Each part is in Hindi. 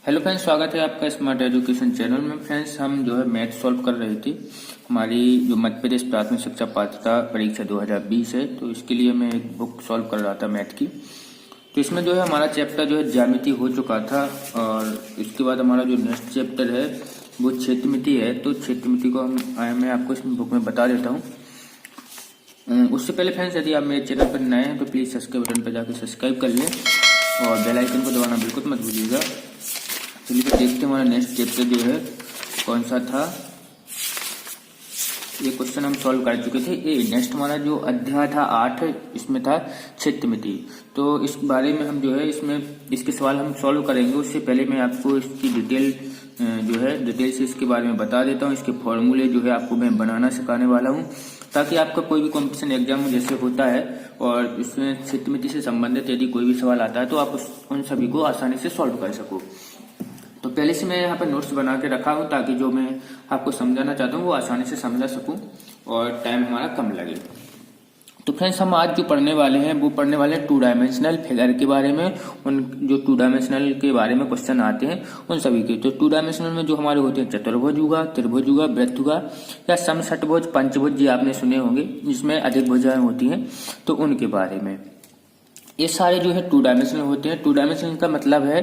हेलो फ्रेंड्स, स्वागत है आपका स्मार्ट एजुकेशन चैनल में। फ्रेंड्स, हम जो है मैथ सॉल्व कर रहे थे। हमारी जो मध्य प्रदेश प्राथमिक शिक्षा पात्रता परीक्षा 2020 है, तो इसके लिए मैं एक बुक सॉल्व कर रहा था मैथ की। तो इसमें जो है हमारा चैप्टर जो है ज्यामिति हो चुका था, और इसके बाद हमारा जो नेक्स्ट चैप्टर है वो क्षेत्रमिति है। तो क्षेत्रमिति को मैं आपको इस बुक में बता देता हूँ। उससे पहले फ्रेंड्स, यदि आप मेरे चैनल पर नए हैं तो प्लीज़ सब्सक्राइब बटन पर जाकर सब्सक्राइब कर लें और बेल आइकन को दबाना बिल्कुल मत भूलिएगा। चलिए तो देखते हैं हमारा नेक्स्ट चैप्टर जो है कौन सा था। ये क्वेश्चन हम सॉल्व कर चुके थे। ये नेक्स्ट हमारा जो अध्याय था 8, इसमें था क्षेत्रमिति। तो इस बारे में हम जो है इसके सवाल हम सॉल्व करेंगे। उससे पहले मैं आपको इसकी डिटेल से इसके बारे में बता देता हूँ। इसके फॉर्मूले जो है आपको मैं बनाना सिखाने वाला हूँ, ताकि आपका कोई भी कॉम्पिटिशन एग्जाम जैसे होता है और इसमें क्षेत्रमिति से संबंधित यदि कोई भी सवाल आता है तो आप उन सभी को आसानी से सॉल्व कर सको। तो पहले से मैं यहाँ पर नोट्स बना के रखा हूँ, ताकि जो मैं आपको समझाना चाहता हूँ वो आसानी से समझा सकूँ और टाइम हमारा कम लगे। तो फ्रेंड्स, हम आज जो पढ़ने वाले हैं वो पढ़ने वाले हैं 2 डायमेंशनल फिगर के बारे में। उन जो 2 डायमेंशनल के बारे में क्वेश्चन आते हैं उन सभी के। तो 2 डायमेंशनल में जो हमारे होते हैं चतुर्भुज हुआ, त्रिभुज हुआ, वृत्त हुआ या समषटभुज, पंचभुज, ये आपने सुने होंगे, जिसमें अधिक भुजाएं होती हैं, तो उनके बारे में। ये सारे जो है 2 डायमेंशनल होते हैं। 2 डायमेंशनल का मतलब है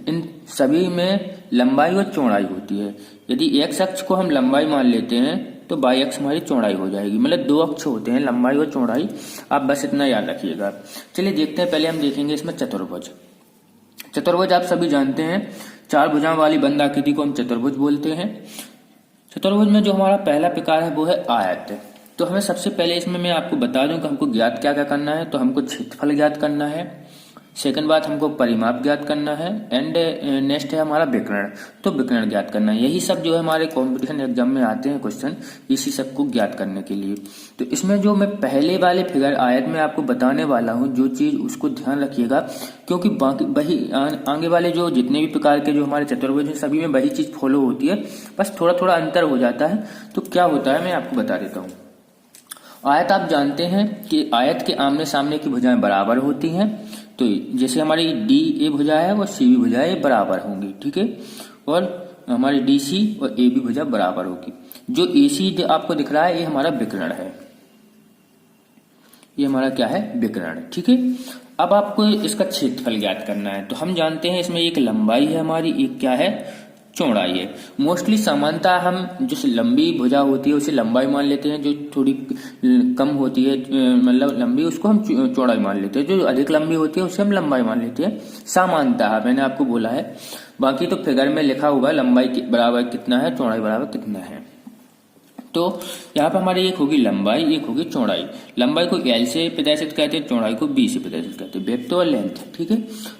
इन सभी में लंबाई और चौड़ाई होती है। यदि एक्स अक्ष को हम लंबाई मान लेते हैं तो वाई अक्ष हमारी चौड़ाई हो जाएगी। मतलब 2 अक्ष होते हैं, लंबाई और चौड़ाई। आप बस इतना याद रखिएगा। चलिए देखते हैं। पहले हम देखेंगे इसमें चतुर्भुज। चतुर्भुज आप सभी जानते हैं, 4 भुजाओं वाली बंद आकृति को हम चतुर्भुज बोलते हैं। चतुर्भुज में जो हमारा पहला प्रकार है वो है आयत। तो हमें सबसे पहले इसमें मैं आपको बता दूं कि हमको ज्ञात क्या क्या करना है। तो हमको क्षेत्रफल ज्ञात करना है, सेकंड बात हमको परिमाप ज्ञात करना है, एंड नेक्स्ट है हमारा विकर्ण। तो विकर्ण ज्ञात करना है। यही सब जो है हमारे कंपटीशन एग्जाम में आते हैं क्वेश्चन, इसी सब को ज्ञात करने के लिए। तो इसमें जो मैं पहले वाले फिगर आयत में आपको बताने वाला हूँ, जो चीज उसको ध्यान रखिएगा, क्योंकि बाकी वही आगे वाले जो जितने भी प्रकार के जो हमारे चतुर्भुज हैं सभी में वही चीज फॉलो होती है, बस थोड़ा थोड़ा अंतर हो जाता है। तो क्या होता है मैं आपको बता देता हूँ। आयत आप जानते हैं कि आयत के आमने सामने की भुजाएं बराबर होती हैं। तो जैसे हमारी डी ए भुजा है और सी बी भुजाएं बराबर होंगी, ठीक है, और हमारी डी सी और ए बी भुजा बराबर होगी। जो ए सी आपको दिख रहा है ये हमारा विकर्ण है, ये हमारा क्या है, विकर्ण, ठीक है। अब आपको इसका क्षेत्रफल ज्ञात करना है। तो हम जानते हैं इसमें एक लंबाई है हमारी, एक क्या है, चौड़ाई है। मोस्टली सामान्यतः हम जो लंबी भुजा होती है उसे लंबाई मान लेते हैं, जो थोड़ी कम होती है मतलब लंबी उसको हम चौड़ाई मान लेते हैं, जो अधिक लंबी होती है उसे हम लंबाई मान लेते हैं सामान्यतः। मैंने आपको बोला है, बाकी तो फिगर में लिखा हुआ लंबाई बराबर कितना है, चौड़ाई बराबर कितना है। तो यहाँ पर हमारी एक होगी लंबाई, एक होगी चौड़ाई। लंबाई को एल से प्रदर्शित करते हैं, चौड़ाई को बी से प्रदर्शित करते हैं, विड्थ और लेंथ, ठीक है।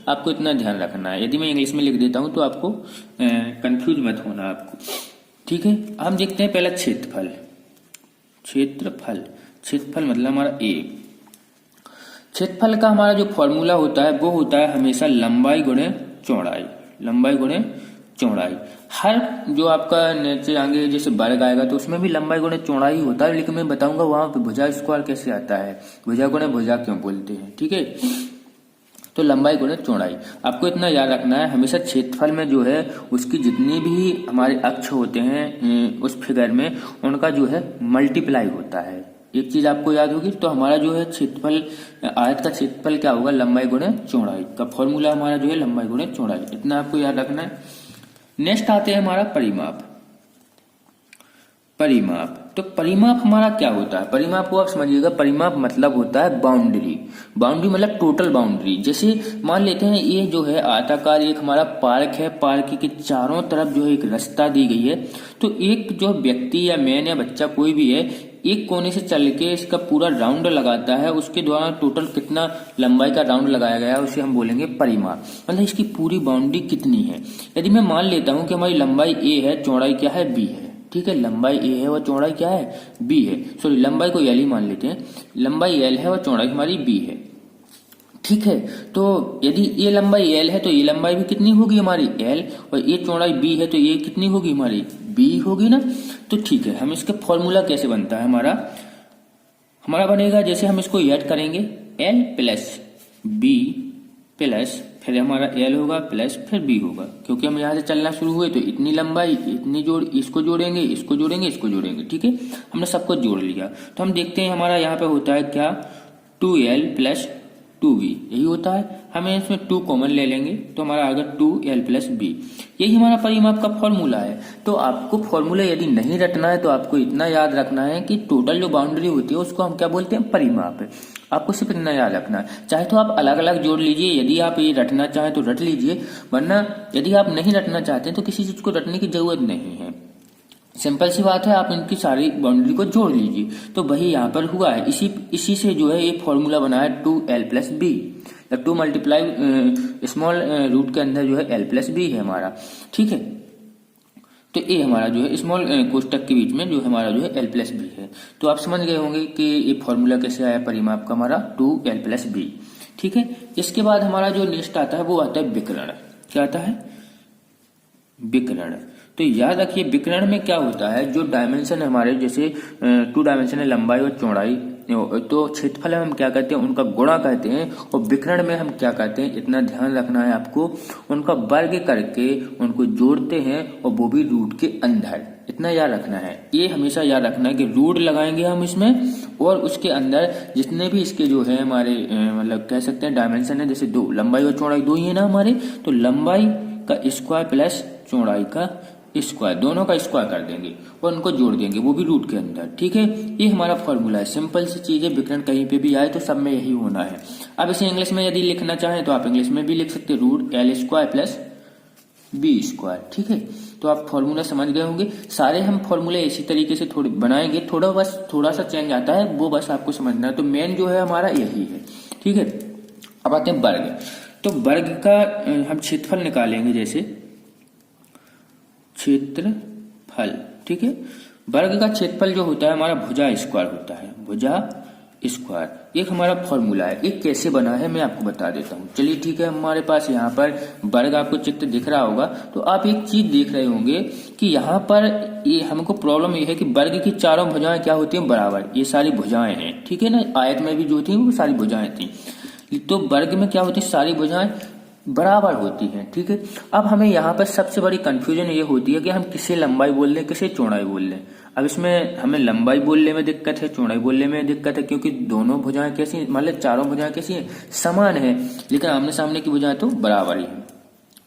आपको इतना ध्यान रखना है। यदि मैं इंग्लिश में लिख देता हूं तो आपको कंफ्यूज मत होना आपको, ठीक है। हम देखते हैं पहला क्षेत्रफल। क्षेत्रफल मतलब हमारा ए। क्षेत्रफल का हमारा जो फॉर्मूला होता है वो होता है हमेशा लंबाई गुणे चौड़ाई, लंबाई गुणे चौड़ाई। हर जो आपका नीचे आगे जैसे वर्ग आएगा तो उसमें भी लंबाई गुणे चौड़ाई होता है, लेकिन मैं बताऊंगा वहां पे भुजा स्क्वायर कैसे आता है, भुजा गुणे भुजा क्यों बोलते हैं, ठीक है। तो लंबाई गुणे चौड़ाई आपको इतना याद रखना है। हमेशा क्षेत्रफल में जो है उसकी जितनी भी हमारे अक्ष होते हैं उस फिगर में, उनका जो है मल्टीप्लाई होता है। एक चीज आपको याद होगी। तो हमारा जो है क्षेत्रफल, आयत का क्षेत्रफल क्या होगा, लंबाई गुणे चौड़ाई का फॉर्मूला हमारा जो है लंबाई गुणे चौड़ाई, इतना आपको याद रखना है। नेक्स्ट आते हैं हमारा परिमाप। तो परिमाप हमारा क्या होता है, परिमाप को आप समझिएगा। परिमाप मतलब होता है बाउंड्री मतलब टोटल बाउंड्री। जैसे मान लेते हैं ये जो है आयताकार एक हमारा पार्क है, पार्क के चारों तरफ जो है एक रास्ता दी गई है। तो एक जो व्यक्ति या मैन या बच्चा कोई भी है, एक कोने से चल के इसका पूरा राउंड लगाता है, उसके द्वारा टोटल कितना लंबाई का राउंड लगाया गया है उसे हम बोलेंगे परिमाप। मतलब इसकी पूरी बाउंड्री कितनी है। यदि मैं मान लेता हूं कि हमारी लंबाई ए है, चौड़ाई क्या है, बी है, ठीक है। लंबाई ए है और चौड़ाई क्या है, बी है। सॉरी, लंबाई को एल ही मान लेते हैं। लंबाई एल है और चौड़ाई हमारी बी है, ठीक है। तो यदि ये लंबाई एल है तो ये लंबाई भी कितनी होगी हमारी, एल, और ये चौड़ाई बी है तो ये कितनी होगी हमारी, बी होगी ना। तो ठीक है, हम इसका फॉर्मूला कैसे बनता है, हमारा बनेगा जैसे हम इसको ऐड करेंगे, एल प्लस बी प्लस फिर हमारा L होगा प्लस फिर B होगा, क्योंकि हम यहाँ से चलना शुरू हुए तो इतनी लंबाई, इतनी जोड़, इसको जोड़ेंगे, इसको जोड़ेंगे, इसको जोड़ेंगे, ठीक है। हमने सबको जोड़ लिया, तो हम देखते हैं हमारा यहाँ पे होता है क्या, 2L प्लस 2B, यही होता है। हमें इसमें 2 कॉमन ले लेंगे तो हमारा आएगा 2L प्लस B। यही हमारा परिमाप का फॉर्मूला है। तो आपको फॉर्मूला यदि नहीं रटना है तो आपको इतना याद रखना है कि टोटल जो बाउंड्री होती है उसको हम क्या बोलते हैं, परिमाप है। आपको सिर्फ इतना याद रखना है। चाहे तो आप अलग अलग जोड़ लीजिए, यदि आप ये रटना चाहें तो रट लीजिए, वरना यदि आप नहीं रटना चाहते हैं तो किसी चीज को रटने की जरूरत नहीं है। सिंपल सी बात है, आप इनकी सारी बाउंड्री को जोड़ लीजिए। तो वही यहाँ पर हुआ है, इसी से जो है ये फॉर्मूला बना है 2L plus B, 2 multiply small root के अंदर जो है L प्लस बी है हमारा, ठीक है। तो ये हमारा जो है स्मॉल कोष्टक के बीच में जो हमारा जो है L प्लस बी है। तो आप समझ गए होंगे कि ये फॉर्मूला कैसे आया परिमाप का हमारा 2L प्लस बी, ठीक है। इसके बाद हमारा जो नेक्स्ट आता है वो आता है विकर्ण। क्या आता है, विकर्ण। तो याद रखिए विकर्ण में क्या होता है, जो डायमेंशन हमारे जैसे 2 डायमेंशन है लंबाई और चौड़ाई, तो क्षेत्रफल हम क्या कहते हैं, उनका गुणा कहते हैं। और विकर्ण में हम क्या कहते हैं, इतना ध्यान रखना है आपको, उनका वर्ग करके उनको जोड़ते हैं और वो भी रूट के अंदर, इतना याद रखना है। ये हमेशा याद रखना है कि रूट लगाएंगे हम इसमें, और उसके अंदर जितने भी इसके जो है हमारे मतलब कह सकते हैं डायमेंशन है, जैसे 2 लंबाई और चौड़ाई 2 ही है ना हमारे, तो लंबाई का स्क्वायर प्लस चौड़ाई का स्क्वायर, दोनों का स्क्वायर कर देंगे और उनको जोड़ देंगे, वो भी रूट के अंदर, ठीक है। ये हमारा फॉर्मूला है, सिंपल सी चीज है। विकर्ण कहीं पे भी आए तो सब में यही होना है। अब इसे इंग्लिश में यदि लिखना चाहें तो आप इंग्लिश में भी लिख सकते हैं, root L square plus B square, ठीक है। तो आप फॉर्मूला समझ गए होंगे। सारे हम फॉर्मूले इसी तरीके से थोड़े बनाएंगे, थोड़ा सा चेंज आता है, वो बस आपको समझना है। तो मेन जो है हमारा यही है, ठीक है। अब आते हैं वर्ग। तो वर्ग का हम क्षेत्रफल निकालेंगे, जैसे क्षेत्रफल, ठीक है। वर्ग का क्षेत्रफल जो होता है हमारा भुजा स्क्वायर होता है, भुजा स्क्वायर। एक हमारा फॉर्मूला है, एक कैसे बना है मैं आपको बता देता हूँ। चलिए ठीक है, हमारे पास यहाँ पर वर्ग आपको चित्र दिख रहा होगा, तो आप एक चीज देख रहे होंगे कि यहाँ पर ये हमको प्रॉब्लम ये है कि वर्ग की चारों भुजाएं क्या होती हैं, बराबर। ये सारी भुजाएं हैं, ठीक है ना। आयत में भी जो थी वो सारी भुजाएं थी, तो वर्ग में क्या होती है, सारी भुजाएं बराबर होती हैं, ठीक है। अब हमें यहाँ पर सबसे बड़ी कंफ्यूजन ये होती है कि हम किसे लंबाई बोल लें, किसे चौड़ाई बोल लें। अब इसमें हमें लंबाई बोलने में दिक्कत है, चौड़ाई बोलने में दिक्कत है, क्योंकि दोनों भुजाएं कैसी, मतलब चारों भुजाएं कैसी हैं, समान है, लेकिन आमने सामने की भुजाएं तो बराबर ही है।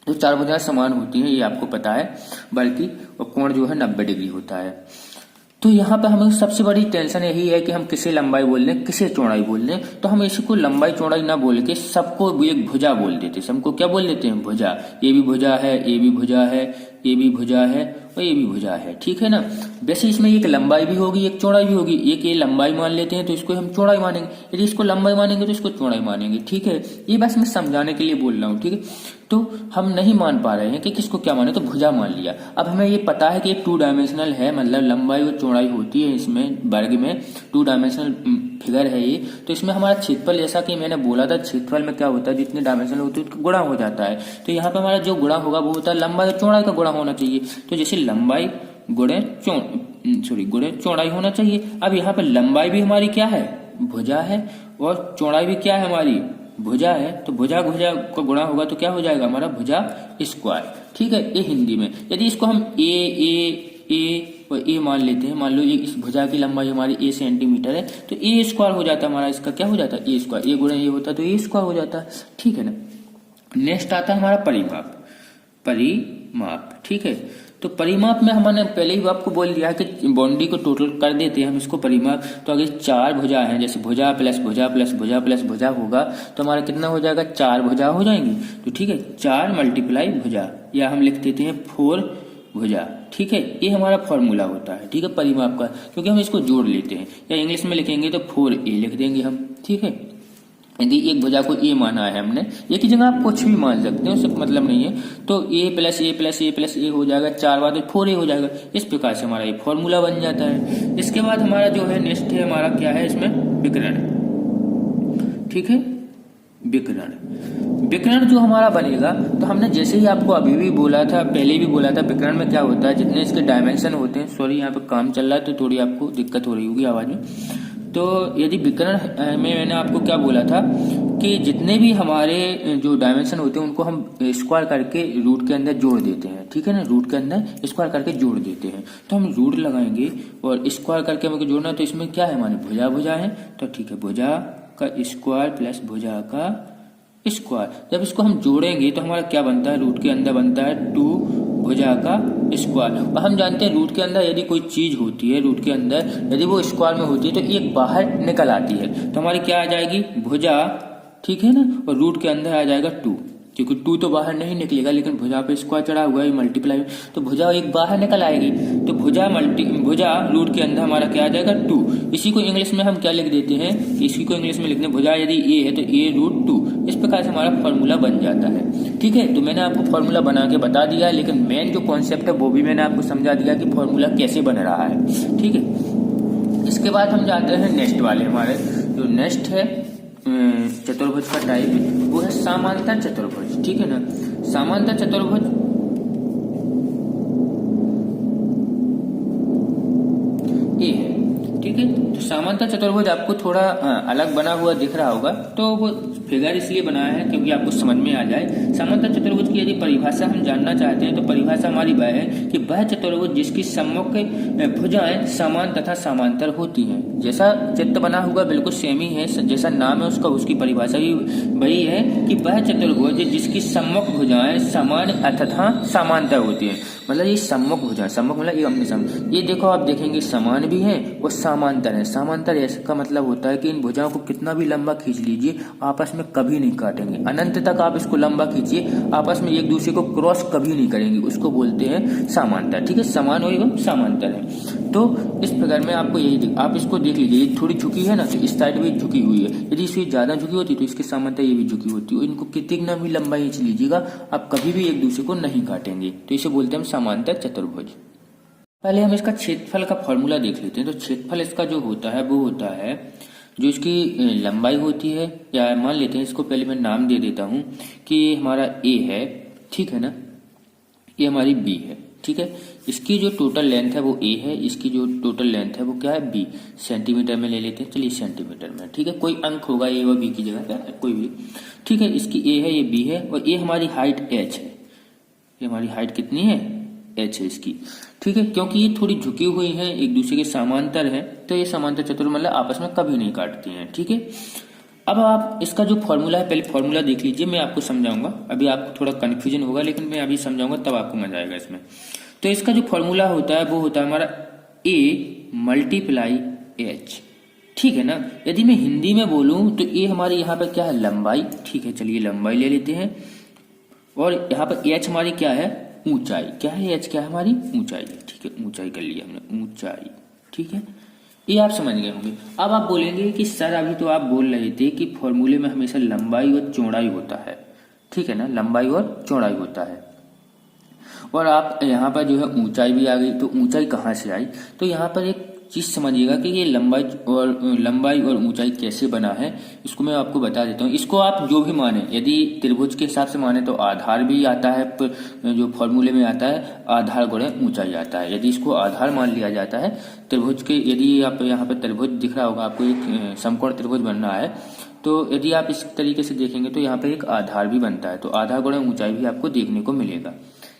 तो 4 भुजाएं समान होती हैं, ये आपको पता है, बल्कि कोण जो है 90 डिग्री होता है। तो यहाँ पे हमें सबसे बड़ी टेंशन यही है कि हम किसे लंबाई बोल लें, किसे चौड़ाई बोल लें। तो हम इसी को लंबाई चौड़ाई ना बोल के सबको एक भुजा बोल देते, सबको क्या बोल देते हैं, भुजा। ये भी भुजा है, ये भी भुजा है, ये भी भुजा है और ये भी भुजा है, ठीक है ना। वैसे इसमें एक लंबाई भी होगी, एक चौड़ाई भी होगी। एक ये लंबाई मान लेते हैं तो इसको हम चौड़ाई मानेंगे, यदि इसको लंबाई मानेंगे तो इसको चौड़ाई मानेंगे, ठीक है। ये बस मैं समझाने के लिए बोल रहा हूँ, ठीक है। तो हम नहीं मान पा रहे हैं कि किसको क्या माने, तो भुजा मान लिया। अब हमें ये पता है कि ये 2 डायमेंशनल है, मतलब लंबाई और चौड़ाई होती है इसमें, वर्ग में 2 डायमेंशनल फिगर है ये। तो इसमें हमारा क्षेत्रफल, जैसा कि मैंने बोला था, क्षेत्रफल में क्या होता है, जितने डायमेंशनल होते हैं उसका गुणा हो जाता है। तो यहाँ पे हमारा जो गुणा होगा वो होता है लंबाई और चौड़ाई का गुणा होना चाहिए। तो जैसे लंबाई गुणे चौड़ाई होना चाहिए। अब यहाँ पे लंबाई भी हमारी क्या है, भुजा है, और चौड़ाई भी क्या है हमारी, भुजा है। तो भुजा का गुणा होगा तो क्या हो जाएगा हमारा, भुजा स्क्वायर, ठीक है। ये हिंदी में। यदि इसको हम ए और ए मान लेते हैं, मान लो ये इस भुजा की लंबाई हमारी ए सेंटीमीटर है, तो ए स्क्वायर हो जाता है हमारा, इसका क्या हो जाता है, ए स्क्वायर। ए गुणा ए होता है तो ए स्क्वायर हो जाता है, ठीक है ना। नेक्स्ट आता है हमारा परिमाप, ठीक है। तो परिमाप में हमने पहले ही आपको बोल दिया है कि बाउंड्री को टोटल कर देते हैं हम इसको परिमाप। तो अगर 4 भुजा हैं, जैसे भुजा प्लस भुजा प्लस भुजा प्लस भुजा होगा तो हमारा कितना हो जाएगा, 4 भुजा हो जाएंगी। तो ठीक है, 4 मल्टीप्लाई भुजा, या हम लिख देते हैं 4 भुजा, ठीक है। ये हमारा फॉर्मूला होता है, ठीक है, परिमाप का, क्योंकि हम इसको जोड़ लेते हैं। या इंग्लिश में लिखेंगे तो 4a लिख देंगे हम, ठीक है। यदि एक भुजा को ए माना है हमने, ये की जगह आप कुछ भी मान सकते हैं, उससे मतलब नहीं है। तो ए प्लस ए प्लस ए प्लस ए हो जाएगा, 4 बार तो 4a हो जाएगा। इस प्रकार से हमारा ये फॉर्मूला बन जाता है। इसके बाद हमारा जो है नेक्स्ट है हमारा क्या है, इसमें विकर्ण, ठीक है। विकर्ण जो हमारा बनेगा, तो हमने जैसे ही आपको अभी भी बोला था, पहले भी बोला था, विकर्ण में क्या होता है, जितने इसके डायमेंशन होते हैं, सॉरी यहाँ पे काम चल रहा है तो थोड़ी आपको दिक्कत हो रही होगी आवाज में। तो यदि विकर्ण में मैंने आपको क्या बोला था कि जितने भी हमारे जो डायमेंशन होते हैं उनको हम स्क्वायर करके रूट के अंदर जोड़ देते हैं, ठीक है ना, रूट के अंदर स्क्वायर करके जोड़ देते हैं। तो हम रूट लगाएंगे और स्क्वायर करके हमें जोड़ना, तो इसमें क्या है हमारी भुजा भुजा है, तो ठीक है, भुजा का स्क्वायर प्लस भुजा का स्क्वायर। जब इसको हम जोड़ेंगे तो हमारा क्या बनता है, रूट के अंदर बनता है 2 भुजा का स्क्वायर। और हम जानते हैं रूट के अंदर यदि कोई चीज होती है, रूट के अंदर यदि वो स्क्वायर में होती है तो एक बाहर निकल आती है, तो हमारी क्या आ जाएगी, भुजा, ठीक है ना, और रूट के अंदर आ जाएगा 2, क्योंकि 2 तो बाहर नहीं निकलेगा, लेकिन भुजा पे स्क्वायर चढ़ा हुआ है मल्टीप्लाई, तो भुजा एक बाहर निकल आएगी, तो भुजा रूट के अंदर हमारा क्या आ जाएगा 2। इसी को इंग्लिश में हम क्या लिख देते हैं, इसी को इंग्लिश में लिखते हैं भुजा यदि ए है तो ए रूट 2। इस प्रकार से हमारा फॉर्मूला बन जाता है, ठीक है। तो मैंने आपको फॉर्मूला बना के बता दिया, लेकिन मेन जो कॉन्सेप्ट है वो भी मैंने आपको समझा दिया कि फॉर्मूला कैसे बन रहा है, ठीक है। इसके बाद हम जाते हैं नेक्स्ट वाले, हमारे जो नेक्स्ट है चतुर्भुज का टाइप, वो है समांतर चतुर्भुज, ठीक है ना। समांतर चतुर्भुज ए है, ठीक है। तो समांतर चतुर्भुज आपको थोड़ा अलग बना हुआ दिख रहा होगा, तो वो फिगर इसलिए बनाया है क्योंकि आपको समझ में आ जाए। समांतर चतुर्भुज की यदि परिभाषा हम जानना चाहते हैं तो परिभाषा हमारी वह है कि वह चतुर्भुज जिसकी सम्मुख भुजाएं समान तथा समांतर होती हैं। जैसा चित्र बना हुआ बिल्कुल सेम ही है, जैसा नाम है उसका, उसकी परिभाषा भी वही है कि वह चतुर्भुज जिसकी सम्मुख भुजाएं समान तथा समांतर होती है। मतलब ये सम्मुख भुजा, सम्मुख मतलब ये आमने सामने, ये देखो आप देखेंगे समान भी है और समांतर है। समांतर इसका मतलब होता है कि इन भुजाओं को कितना भी लंबा खींच लीजिए आपस में कभी नहीं काटेंगे, अनंत तक आप इसको लंबा खींचिए आपस में एक दूसरे को क्रॉस कभी नहीं करेंगे, उसको बोलते हैं समांतर, ठीक है। समान हो एवं समांतर है। तो इस प्रकार में आपको यही आप इसको देख लीजिए, ये थोड़ी झुकी है ना, तो इस साइड भी झुकी हुई है, यदि इससे ज्यादा झुकी होती तो इसके समांतर ये भी झुकी होती है। इनको कितना भी लंबा खींच लीजिएगा आप कभी भी एक दूसरे को नहीं काटेंगे, तो इसे बोलते हैं समांतर चतुर्भुज। पहले हम इसका क्षेत्रफल का फॉर्मूला देख लेते हैं। तो क्षेत्रफल इसका जो होता है वो होता है जो इसकी लंबाई होती है, या मान लेते हैं इसको पहले मैं नाम दे देता हूं कि हमारा ए है, ठीक है ना, ये हमारी बी है, ठीक है। इसकी जो टोटल लेंथ है वो ए है, इसकी जो टोटल लेंथ है वो क्या है बी, सेंटीमीटर में ले लेते हैं, चलिए सेंटीमीटर में, ठीक है। कोई अंक होगा ए और बी की जगह पे कोई भी, ठीक है। इसकी ए है, ये बी है, और ये हमारी हाइट एच है। ये हमारी हाइट कितनी है, एच है इसकी, ठीक है। क्योंकि ये थोड़ी झुकी हुई है, एक दूसरे के समांतर है, तो ये समांतर चतुर्भुज मतलब आपस में कभी नहीं काटती हैं, ठीक है। अब आप इसका जो फॉर्मूला है पहले फॉर्मूला देख लीजिए, मैं आपको समझाऊंगा, अभी आपको थोड़ा कंफ्यूजन होगा लेकिन मैं अभी समझाऊंगा तब आपको मजा आएगा इसमें। तो इसका जो फॉर्मूला होता है वो होता है हमारा ए मल्टीप्लाई एच, ठीक है ना। यदि मैं हिंदी में बोलूं तो ए हमारी यहाँ पर क्या है, लंबाई, ठीक है, चलिए लंबाई ले लेते हैं, और यहाँ पर एच हमारी क्या है, ऊंचाई, क्या है एच, क्या है हमारी ऊंचाई, ठीक है, ऊंचाई कर लिया हमने, ऊंचाई, ठीक है। ये आप समझ गए होंगे। अब आप बोलेंगे कि सर अभी तो आप बोल रहे थे कि फॉर्मूले में हमेशा लंबाई और चौड़ाई होता है, ठीक है ना, लंबाई और चौड़ाई होता है, और आप यहाँ पर जो है ऊंचाई भी आ गई, तो ऊंचाई कहाँ से आई, तो यहाँ पर एक चीज समझिएगा कि ये लंबाई और ऊंचाई कैसे बना है, इसको मैं आपको बता देता हूँ। इसको आप जो भी माने, यदि त्रिभुज के हिसाब से माने तो आधार भी आता है, जो फॉर्मूले में आता है आधार गुणे ऊंचाई आता है। यदि इसको आधार मान लिया जाता है त्रिभुज के, यदि आप यहाँ पर त्रिभुज दिख रहा होगा आपको, एक समकोण त्रिभुज बन रहा है, तो यदि आप इस तरीके से देखेंगे तो यहाँ पर एक आधार भी बनता है, तो आधार गुणे ऊंचाई भी आपको देखने को मिलेगा,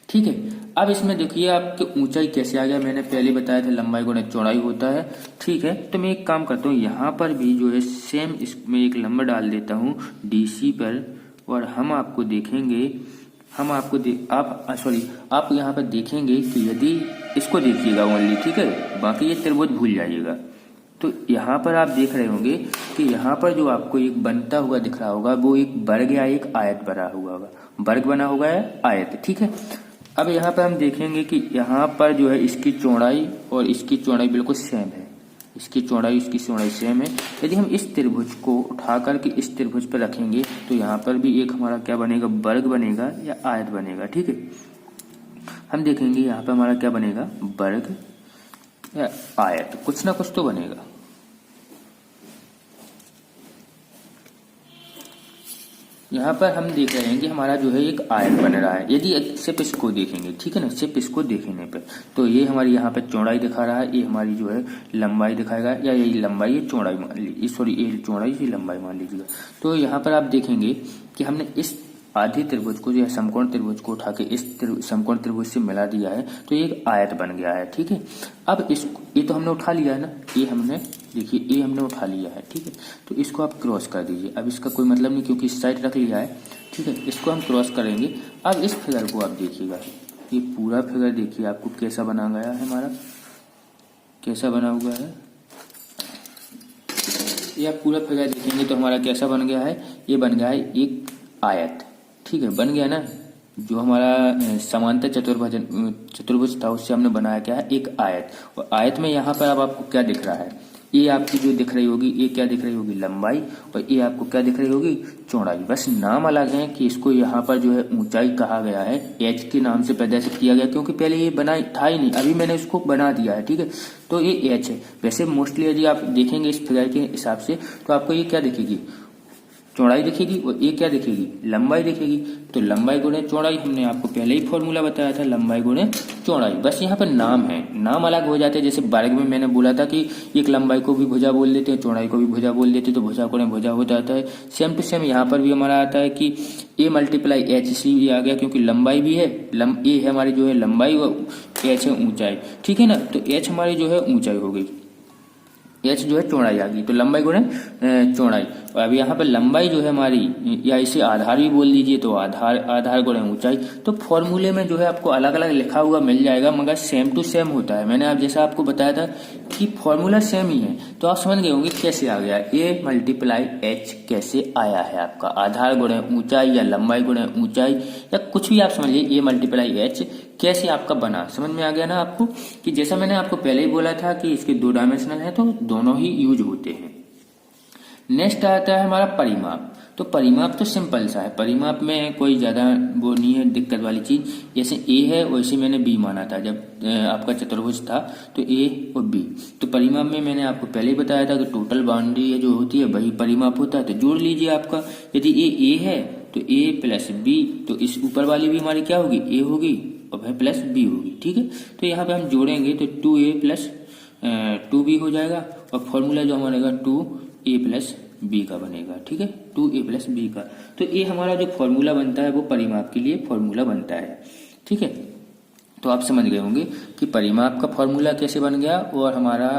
ठीक है। अब इसमें देखिए आपकी ऊंचाई कैसे आ गया, मैंने पहले बताया था लंबाई गुणा चौड़ाई होता है, ठीक है। तो मैं एक काम करता हूँ, यहाँ पर भी जो है सेम इसमें एक नंबर डाल देता हूँ डीसी पर, और हम आपको देखेंगे, आप यहाँ पर देखेंगे कि यदि इसको देखिएगा ओनली, ठीक है, बाकी ये त्रिभुज भूल जाइएगा। तो यहाँ पर आप देख रहे होंगे कि यहाँ पर जो आपको एक बनता हुआ दिख रहा होगा वो एक वर्ग या एक आयत बना हुआ होगा, वर्ग बना होगा या आयत, ठीक है। अब यहाँ पर हम देखेंगे कि यहाँ पर जो है इसकी चौड़ाई और इसकी चौड़ाई बिल्कुल सेम है, इसकी चौड़ाई सेम है। यदि हम इस त्रिभुज को उठा करके इस त्रिभुज पर रखेंगे तो यहाँ पर भी एक हमारा क्या बनेगा, वर्ग बनेगा या आयत बनेगा, ठीक है। हम देखेंगे यहाँ पर हमारा क्या बनेगा, वर्ग या आयत, कुछ ना कुछ तो बनेगा। यहाँ पर हम देख रहे हैं कि हमारा जो है एक आयत बन रहा है। यदि सिर्फ इसको देखेंगे, ठीक है ना, सिर्फ इसको देखने पे तो ये हमारी यहाँ पे चौड़ाई दिखा रहा है, ये हमारी जो है लंबाई दिखाएगा, या ये लंबाई ये चौड़ाई मान लीजिए, सॉरी ये चौड़ाई ये लंबाई मान लीजिएगा। तो यहाँ पर आप देखेंगे कि हमने इस आधी त्रिभुज को या समकोण त्रिभुज को उठा के इस समकोण त्रिभुज से मिला दिया है, तो ये एक आयत बन गया है। ठीक है, अब इसको ये तो हमने उठा लिया है ना, ये हमने देखिए ये हमने उठा लिया है। ठीक है, तो इसको आप क्रॉस कर दीजिए। अब इसका कोई मतलब नहीं क्योंकि इस साइड रख लिया है। ठीक है, इसको हम क्रॉस करेंगे। अब इस फिगर को आप देखिएगा, ये पूरा फिगर देखिए आपको कैसा बना गया है, हमारा कैसा बना हुआ है। ये आप पूरा फिगर देखेंगे तो हमारा कैसा बन गया है, ये बन गया है एक आयत। ठीक है, बन गया ना, जो हमारा समांतर चतुर्भुज था उससे हमने बनाया क्या है, एक आयत। और आयत में यहाँ पर अब आपको क्या दिख रहा है, ये आपकी जो दिख रही होगी, ये क्या दिख रही होगी, लंबाई, और ये आपको क्या दिख रही होगी, चौड़ाई। बस नाम अलग है कि इसको यहाँ पर जो है ऊंचाई कहा गया है, एच के नाम से प्रदर्शित किया गया, क्योंकि पहले ये बना था ही नहीं, अभी मैंने इसको बना दिया है। ठीक है, तो ये एच है। वैसे मोस्टली यदि आप देखेंगे इस फिगर के हिसाब से तो आपको ये क्या दिखेगी, चौड़ाई दिखेगी, और ये क्या दिखेगी, लंबाई दिखेगी। तो लंबाई गुणे चौड़ाई हमने आपको पहले ही फॉर्मूला बताया था, लंबाई गुणे चौड़ाई। बस यहाँ पर नाम है, नाम अलग हो जाते हैं। जैसे वर्ग में मैंने बोला था कि एक लंबाई को भी भुजा बोल देते हैं, चौड़ाई को भी भुजा बोल देते हैं, तो भुजा गुणे भुजा हो जाता है। सेम टू सेम यहाँ पर भी हमारा आता है कि ए मल्टीप्लाई एच, इसलिए आ गया क्योंकि लंबाई भी है, ए है हमारी जो है लंबाई, और एच है ऊंचाई। ठीक है ना, तो एच हमारी जो है ऊंचाई हो गई, एच जो है चौड़ाई आ गई, तो लंबाई गुणे चौड़ाई। और अब यहाँ पर लंबाई जो है हमारी, या इसे आधार भी बोल दीजिए, तो आधार गुणे ऊंचाई। तो फॉर्मूले में जो है आपको अलग अलग लिखा हुआ मिल जाएगा, मगर सेम टू सेम होता है। मैंने आप जैसा आपको बताया था कि फॉर्मूला सेम ही है, तो आप समझ गए होंगे कैसे आ गया, ए मल्टीप्लाई एच कैसे आया है आपका, आधार गुणे ऊंचाई या लंबाई गुणे ऊंचाई, या कुछ भी आप समझिए, ए मल्टीप्लाई एच कैसे आपका बना। समझ में आ गया ना आपको, कि जैसा मैंने आपको पहले ही बोला था कि इसके 2 डायमेंशनल है, तो दोनों ही यूज होते हैं। नेक्स्ट आता है हमारा परिमाप। तो परिमाप तो सिंपल सा है, परिमाप में कोई ज्यादा वो नहीं है दिक्कत वाली चीज। जैसे ए है वैसे मैंने बी माना था, जब आपका चतुर्भुज था तो ए और बी। तो परिमाप में मैंने आपको पहले ही बताया था कि टोटल बाउंड्री जो होती है वही परिमाप होता है। तो जोड़ लीजिए आपका, यदि ए है तो ए प्लस बी, तो इस ऊपर वाली भी हमारी क्या होगी, ए होगी, और फिर प्लस बी होगी। ठीक है, तो यहाँ पे हम जोड़ेंगे तो 2a प्लस 2b हो जाएगा, और फॉर्मूला जो हमारा 2a प्लस बी का बनेगा। ठीक है, 2a प्लस बी का। तो ये हमारा जो फॉर्मूला बनता है वो परिमाप के लिए फॉर्मूला बनता है। ठीक है, तो आप समझ गए होंगे कि परिमाप का फॉर्मूला कैसे बन गया, और हमारा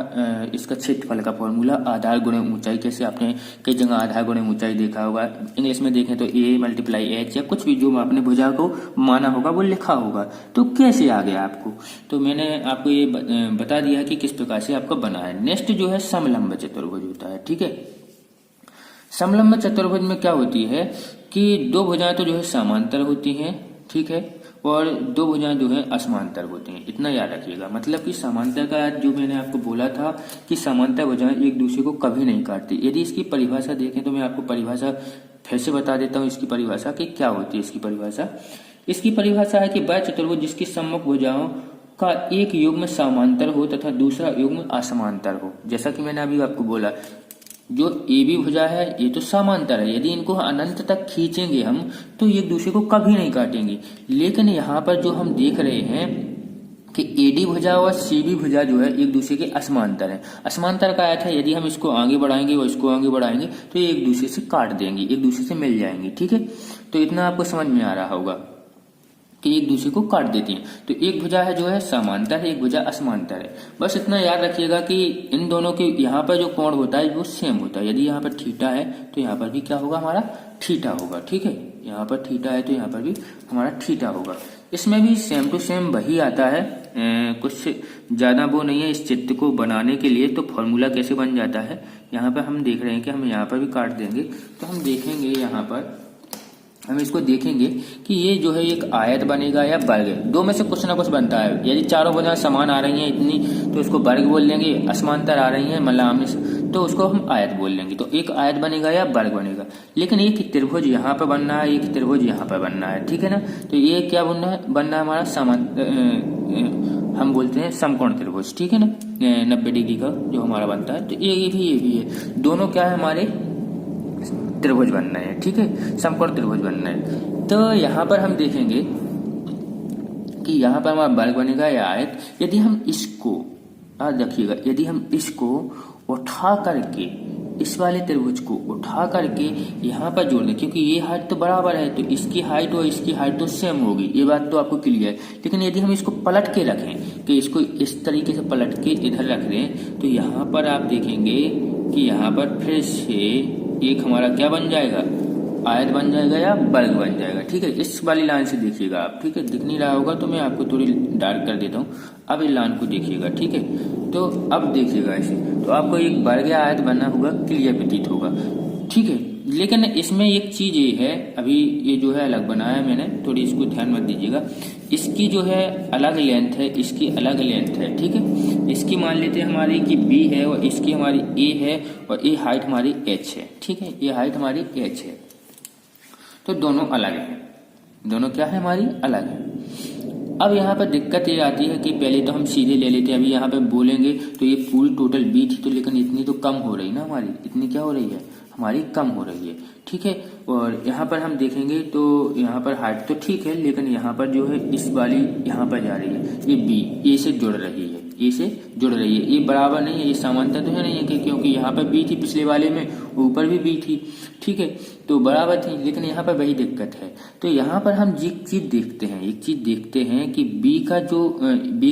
इसका क्षेत्रफल का फॉर्मूला आधार गुणे ऊंचाई कैसे। आपने कई जगह आधार गुणे ऊंचाई देखा होगा, इंग्लिश में देखें तो ए मल्टीप्लाई एच, या कुछ भी जो आपने भुजा को माना होगा वो लिखा होगा। तो कैसे आ गया आपको, तो मैंने आपको ये बता दिया कि किस प्रकार से आपका बना है। नेक्स्ट जो है समलंब चतुर्भुज होता है। ठीक है, समलंब चतुर्भुज में क्या होती है कि 2 भुजाएं तो जो है समांतर होती हैं, ठीक है, और 2 भुजाएं जो है असमांतर होती हैं। इतना याद रखिएगा, मतलब कि समांतर का जो मैंने आपको बोला था कि समांतर भुजाएं एक दूसरे को कभी नहीं काटती। यदि इसकी परिभाषा देखें तो मैं आपको परिभाषा फिर से बता देता हूँ, इसकी परिभाषा कि क्या होती है। इसकी परिभाषा है कि वह चतुर्भुज जिसकी सम्मुख भुजाओं का एक युग्म समांतर हो तथा दूसरा युग्म असमांतर हो। जैसा कि मैंने अभी आपको बोला, जो ए बी भुजा है ये तो समांतर है, यदि इनको अनंत तक खींचेंगे हम तो एक दूसरे को कभी नहीं काटेंगे। लेकिन यहाँ पर जो हम देख रहे हैं कि एडी भुजा और सीबी भुजा जो है एक दूसरे के असमांतर है। असमांतर का अर्थ है यदि हम इसको आगे बढ़ाएंगे और इसको आगे बढ़ाएंगे तो ये एक दूसरे से काट देंगे, एक दूसरे से मिल जाएंगे। ठीक है, तो इतना आपको समझ में आ रहा होगा कि एक दूसरे को काट देती हैं। तो एक भुजा है जो है समांतर है, एक भुजा असमांतर है। बस इतना याद रखिएगा कि इन दोनों के यहाँ पर जो कोण होता है वो सेम होता है। यदि यहाँ पर थीटा है तो यहाँ पर भी क्या होगा, हमारा थीटा होगा। ठीक है, यहाँ पर थीटा है तो यहाँ पर भी हमारा थीटा होगा। इसमें भी सेम टू सेम वही आता है, कुछ ज्यादा वो नहीं है। इस चित्र को बनाने के लिए तो फॉर्मूला कैसे बन जाता है, यहाँ पर हम देख रहे हैं कि हम यहाँ पर भी काट देंगे तो हम देखेंगे, यहाँ पर हम इसको देखेंगे कि ये जो है एक आयत बनेगा या वर्ग। 2 में से कुछ ना कुछ बनता है। यदि चारों भुजाएं समान आ रही हैं इतनी तो उसको वर्ग बोल लेंगे, असमांतर आ रही हैं मतलब तो उसको हम आयत बोल लेंगे। तो एक आयत बनेगा या वर्ग बनेगा। लेकिन एक त्रिभुज यहाँ पर बनना है, एक त्रिभुज यहाँ पर बनना है। ठीक है ना, तो ये क्या बनना है हमारा हम बोलते हैं समकोण त्रिभुज। ठीक है ना, 90 डिग्री का जो हमारा बनता है। तो ये भी है, दोनों क्या है हमारे त्रिभुज बनना है, ठीक है, समकोण त्रिभुज बनना है। तो यहाँ पर हम देखेंगे कि यहाँ पर हमारा वर्ग बनेगा या आयत। यदि हम इसको देखिएगा, यदि हम इसको उठा करके, इस वाले त्रिभुज को उठा करके यहाँ पर जोड़ दें, क्योंकि ये हाइट तो बराबर है, तो इसकी हाइट और इसकी हाइट तो सेम होगी, ये बात तो आपको क्लियर है। लेकिन यदि हम इसको पलट के रखें, कि इसको इस तरीके से पलट के इधर रख दें, तो यहाँ पर आप देखेंगे कि यहाँ पर फिर से एक हमारा क्या बन जाएगा, आयत बन जाएगा या वर्ग बन जाएगा, ठीक है। इस वाली लाइन से देखिएगा आप, ठीक है, दिख नहीं रहा होगा तो मैं आपको थोड़ी डार्क कर देता हूँ। अब इस लाइन को देखिएगा, ठीक है, तो अब देखिएगा ऐसे, तो आपको एक वर्ग या आयत बनना होगा, क्लियर प्रतीत होगा, ठीक है। लेकिन इसमें एक चीज ये है, अभी ये जो है अलग बनाया मैंने, थोड़ी इसको ध्यान मत दीजिएगा। इसकी जो है अलग लेंथ है, इसकी अलग लेंथ है, ठीक है। इसकी मान लेते हैं हमारी कि b है और इसकी हमारी a है और ये हाइट हमारी h है, ठीक है, ये हाइट हमारी h है। तो दोनों अलग हैं, दोनों क्या है, हमारी अलग है। अब यहाँ पर दिक्कत ये आती है कि पहले तो हम सीधे ले लेते हैं, अभी यहाँ पे बोलेंगे तो ये पूरी टोटल b थी, तो लेकिन इतनी तो कम हो रही ना हमारी, इतनी क्या हो रही है, हमारी कम हो रही है, ठीक है। और यहाँ पर हम देखेंगे तो यहाँ पर हाइट तो ठीक है, लेकिन यहाँ पर जो है इस वाली यहाँ पर जा रही है, ये b a से जुड़ रही है, ए से जुड़ रही है, ये बराबर नहीं है, ये समानता तो है नहीं है कि, क्योंकि यहाँ पर बी थी पिछले वाले में, ऊपर भी बी थी, ठीक है, तो बराबर थी, लेकिन यहाँ पर वही दिक्कत है। तो यहाँ पर हम एक चीज देखते हैं कि बी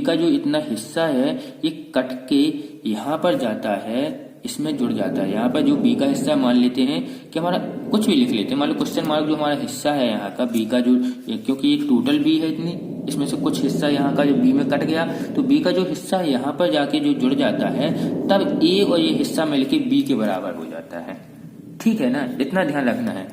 का जो इतना हिस्सा है ये कट के यहाँ पर जाता है, इसमें जुड़ जाता है। यहाँ पर जो बी का हिस्सा मान लेते हैं कि हमारा, कुछ भी लिख लेते हैं, मान लो क्वेश्चन मार्क, जो हमारा हिस्सा है यहाँ का बी का जो, क्योंकि ये टोटल बी है इतनी, इसमें से कुछ हिस्सा यहाँ का जो बी में कट गया, तो बी का जो हिस्सा है यहाँ पर जाके जो जुड़ जाता है, तब ए और ये हिस्सा मिलके बी के बराबर हो जाता है, ठीक है ना, इतना ध्यान रखना है।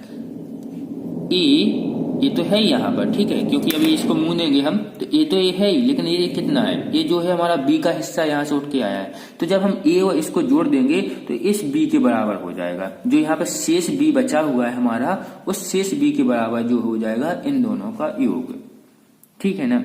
ये तो है यहाँ पर, ठीक है, क्योंकि अभी इसको मुंह देंगे हम, तो ये तो ये है ही, लेकिन ये कितना है, ये जो है हमारा बी का हिस्सा यहाँ से उठ के आया है, तो जब हम ए और इसको जोड़ देंगे तो इस बी के बराबर हो जाएगा। जो यहाँ पर शेष बी बचा हुआ है हमारा, उस शेष बी के बराबर जो हो जाएगा इन दोनों का योग, ठीक है ना।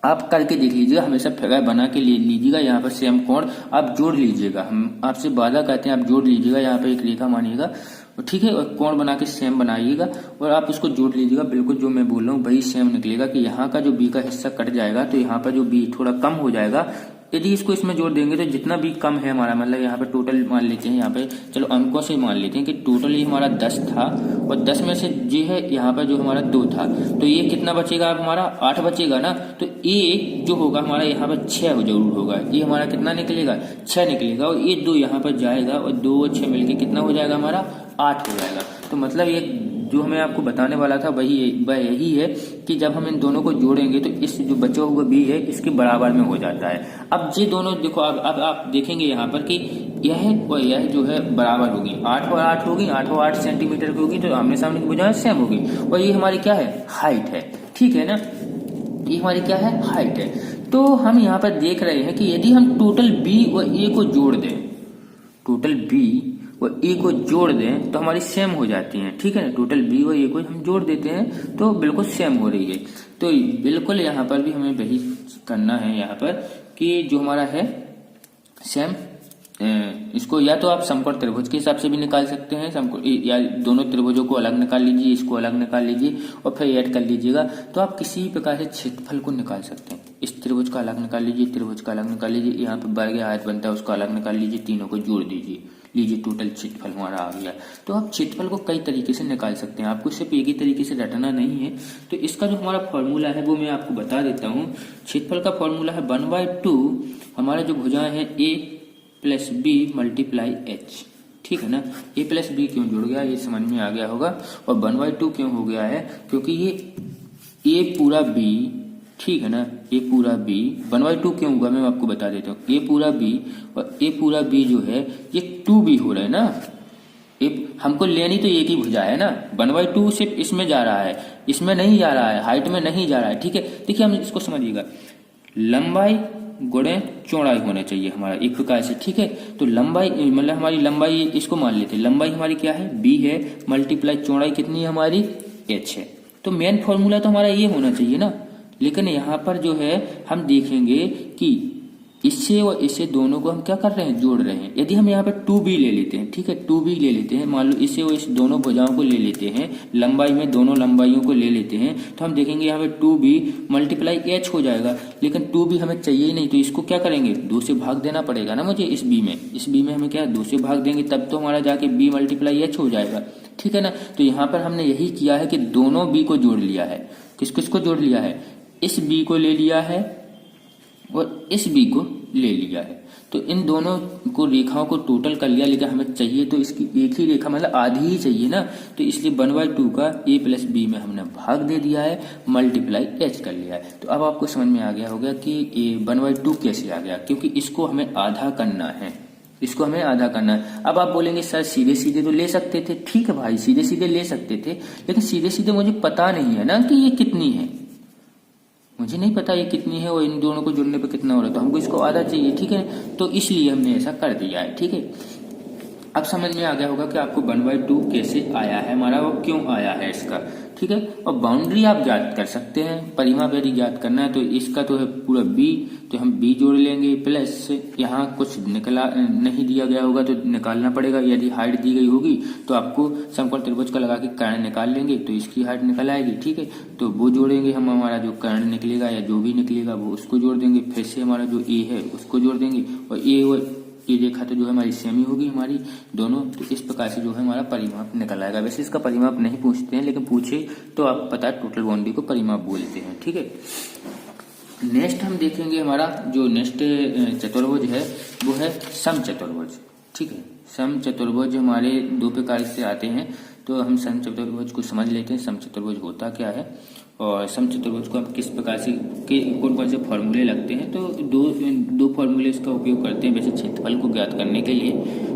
आप करके देख लीजिएगा, हमेशा फिगर बना के ले लीजिएगा, यहाँ पर सेम कोण आप जोड़ लीजिएगा, हम आपसे वादा करते हैं आप जोड़ लीजिएगा, यहाँ पे एक रेखा मानिएगा, ठीक है, और कोण बना के सेम बनाइएगा और आप इसको जोड़ लीजिएगा, बिल्कुल जो मैं बोल रहा हूँ वही सेम निकलेगा। कि यहाँ का जो बी का हिस्सा कट जाएगा तो यहाँ पर जो बी थोड़ा कम हो जाएगा, यदि इसको इसमें जोड़ देंगे तो जितना भी कम है हमारा, मतलब यहाँ पे टोटल मान लेते हैं, यहाँ पे चलो अंकों से मान लेते हैं कि टोटल ये हमारा 10 था और 10 में से ये है यहाँ पर जो हमारा 2 था, तो ये कितना बचेगा, अब हमारा 8 बचेगा ना, तो ये जो होगा हमारा यहाँ पर 6 जरूर होगा, ये हमारा कितना निकलेगा, 6 निकलेगा, और ये 2 यहाँ पर जाएगा और 2 और 6 मिलके कितना हो जाएगा, हमारा 8 हो जाएगा। तो मतलब ये जो हमें आपको बताने वाला था वह यही है कि जब हम इन दोनों को जोड़ेंगे तो इस जो बचा हुआ बी है इसके बराबर में हो जाता है। अब ये दोनों देखो, अब आप देखेंगे यहाँ पर कि यह और यह जो है बराबर होगी, 8 और 8 होगी, 8 और 8 सेंटीमीटर की होगी, तो आमने सामने की भुजाएं सेम होगी, और ये हमारी क्या है, हाइट है, ठीक है ना, ये हमारी क्या है, हाइट है। तो हम यहाँ पर देख रहे हैं कि यदि हम टोटल बी और ए को जोड़ दें, टोटल बी और ए को जोड़ दें तो हमारी सेम हो जाती हैं, ठीक है ना, टोटल बी और ए को हम जोड़ देते हैं तो बिल्कुल सेम हो रही है। तो बिल्कुल यहाँ पर भी हमें वही करना है, यहाँ पर कि जो हमारा है सेम, इसको या तो आप समकोण त्रिभुज के हिसाब से भी निकाल सकते हैं, समकोण या दोनों त्रिभुजों को अलग निकाल लीजिए, इसको अलग निकाल लीजिए और फिर ऐड कर लीजिएगा, तो आप किसी भी प्रकार से क्षेत्रफल को निकाल सकते हैं। इस त्रिभुज का अलग निकाल लीजिए, त्रिभुज का अलग निकाल लीजिए, यहाँ पर वर्ग आयत बनता है उसका अलग निकाल लीजिए, तीनों को जोड़ दीजिए, लीजिए टोटल क्षेत्रफल हमारा आ गया। तो आप क्षेत्रफल को कई तरीके से निकाल सकते हैं, आपको सिर्फ एक ही तरीके से रटना नहीं है। तो इसका जो हमारा फॉर्मूला है वो मैं आपको बता देता हूँ। क्षेत्रफल का फॉर्मूला है 1/2 हमारा जो भुजाएं हैं a + b × h, ठीक है ना। a + b क्यों जुड़ गया ये समझ में आ गया होगा, और 1/2 क्यों हो गया है, क्योंकि ये a पूरा b, ठीक है ना, a पूरा b 1/2 क्यों हुआ मैं आपको बता देता हूँ। a पूरा b और a पूरा b जो है ये 2b हो रहा है ना, हमको लेनी तो एक ही भुजा है ना, 1/2 सिर्फ इसमें जा रहा है, इसमें नहीं जा रहा है, हाइट में नहीं जा रहा है, ठीक है। देखिए हम इसको समझिएगा, लंबाई गुणे चौड़ाई होना चाहिए हमारा एक प्रकार से, ठीक है। तो लंबाई मतलब हमारी लंबाई, इसको मान लेते हैं, लंबाई हमारी क्या है, b है, मल्टीप्लाई चौड़ाई कितनी है हमारी, h है। तो मेन फॉर्मूला तो हमारा ये होना चाहिए ना, लेकिन यहाँ पर जो है हम देखेंगे कि इससे और इससे दोनों को हम क्या कर रहे हैं, जोड़ रहे हैं। यदि हम यहाँ पे 2b ले लेते हैं, ठीक है, 2b ले लेते हैं, मान लो इससे और इस दोनों भुजाओं को ले लेते हैं, लंबाई में दोनों लंबाइयों को ले लेते हैं, तो हम देखेंगे यहाँ पे 2b मल्टीप्लाई h हो जाएगा। लेकिन 2b हमें चाहिए ही नहीं, तो इसको क्या करेंगे, 2 से भाग देना पड़ेगा ना मुझे इस b में हमें क्या 2 से भाग देंगे, तब तो हमारा जाके b मल्टीप्लाई h हो जाएगा, ठीक है ना। तो यहाँ पर हमने यही किया है कि दोनों b को जोड़ लिया है। किस किस को जोड़ लिया है, इस b को ले लिया है और इस b को ले लिया है। तो इन दोनों को रेखाओं को टोटल कर लिया, लेकिन हमें चाहिए तो इसकी एक ही रेखा, मतलब आधी ही चाहिए ना, तो इसलिए 1/2 का a प्लस b में हमने भाग दे दिया है, मल्टीप्लाई h कर लिया है। तो अब आपको समझ में आ गया होगा कि 1/2 कैसे आ गया, क्योंकि इसको हमें आधा करना है, इसको हमें आधा करना है। अब आप बोलेंगे सर सीधे सीधे तो ले सकते थे, ठीक है भाई, सीधे सीधे ले सकते थे, लेकिन सीधे सीधे मुझे पता नहीं है ना कि ये कितनी है, मुझे नहीं पता ये कितनी है और इन दोनों को जोड़ने पे कितना हो रहा है, तो हमको इसको आधा चाहिए, ठीक है, तो इसलिए हमने ऐसा कर दिया है, ठीक है। अब समझ में आ गया होगा कि आपको 1/2 कैसे आया है हमारा, वो क्यों आया है इसका, ठीक है। और बाउंड्री आप ज्ञात कर सकते हैं, परिमाप यदि ज्ञात करना है तो इसका तो है पूरा b, तो हम b जोड़ लेंगे, प्लस यहाँ कुछ निकला नहीं दिया गया होगा तो निकालना पड़ेगा, यदि हाइट दी गई होगी तो आपको समकोण त्रिभुज का लगा के कर्ण निकाल लेंगे, तो इसकी हाइट निकल आएगी, ठीक है। तो वो जोड़ेंगे हम, हमारा जो कर्ण निकलेगा या जो भी निकलेगा वो उसको जोड़ देंगे, फिर से हमारा जो a है उसको जोड़ देंगे, और ये रेखा तो जो है हमारी सेमी होगी हमारी दोनों, तो इस प्रकार से जो है हमारा परिमाप निकल आएगा। वैसे इसका परिमाप नहीं पूछते हैं, लेकिन पूछे तो आप पता है टोटल बाउंड्री को परिमाप बोलते हैं, ठीक है। नेक्स्ट हम देखेंगे हमारा जो नेक्स्ट चतुर्भुज है वो है समचतुर्भुज, ठीक है। समचतुर्भुज हमारे 2 प्रकार से आते हैं, तो हम समचतुर्भुज को समझ लेते हैं, समचतुर्भुज होता क्या है और समचतुर्भुज को हम किस प्रकार से कौन कौन से फॉर्मूले लगते हैं। तो दो फॉर्मूले इसका उपयोग करते हैं वैसे क्षेत्रफल को ज्ञात करने के लिए,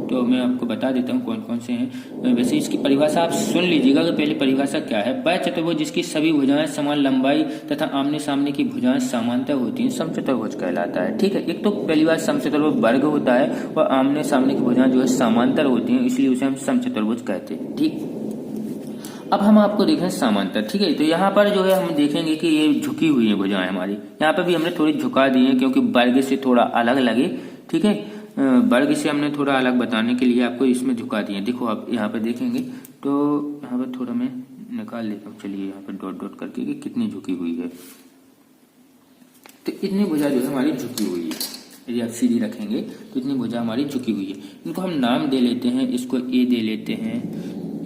तो मैं आपको बता देता हूँ कौन कौन से हैं। वैसे इसकी परिभाषा आप सुन लीजिएगा कि पहले परिभाषा क्या है। वह चतुर्भुज जिसकी सभी भुजाएं समान लंबाई तथा आमने सामने की भुजाएं समांतर होती हैं समचतुर्भुज कहलाता है, ठीक है। एक तो पहली बात समचतुर्भुज वर्ग होता है और आमने सामने की भुजाएं जो है समांतर होती हैं, इसलिए उसे हम समचतुर्भुज कहते हैं, ठीक। अब हम आपको देखें समांतर, ठीक है। तो यहाँ पर जो है हम देखेंगे कि ये झुकी हुई है भुजाएं हमारी, यहाँ पे भी हमने थोड़ी झुका दी है क्योंकि वर्ग से थोड़ा अलग लगे, ठीक है। वर्ग से हमने थोड़ा अलग बताने के लिए आपको इसमें झुका दिए। देखो आप यहाँ पे देखेंगे तो यहाँ पे थोड़ा मैं निकाल लेता हूँ, चलिए यहाँ पे डॉट डॉट करके कि कितनी झुकी हुई है। तो इतनी भुजा जो है हमारी झुकी हुई है, यदि आप सीधी रखेंगे तो इतनी भुजा हमारी झुकी हुई है। इनको हम नाम दे लेते हैं, इसको ए दे लेते हैं,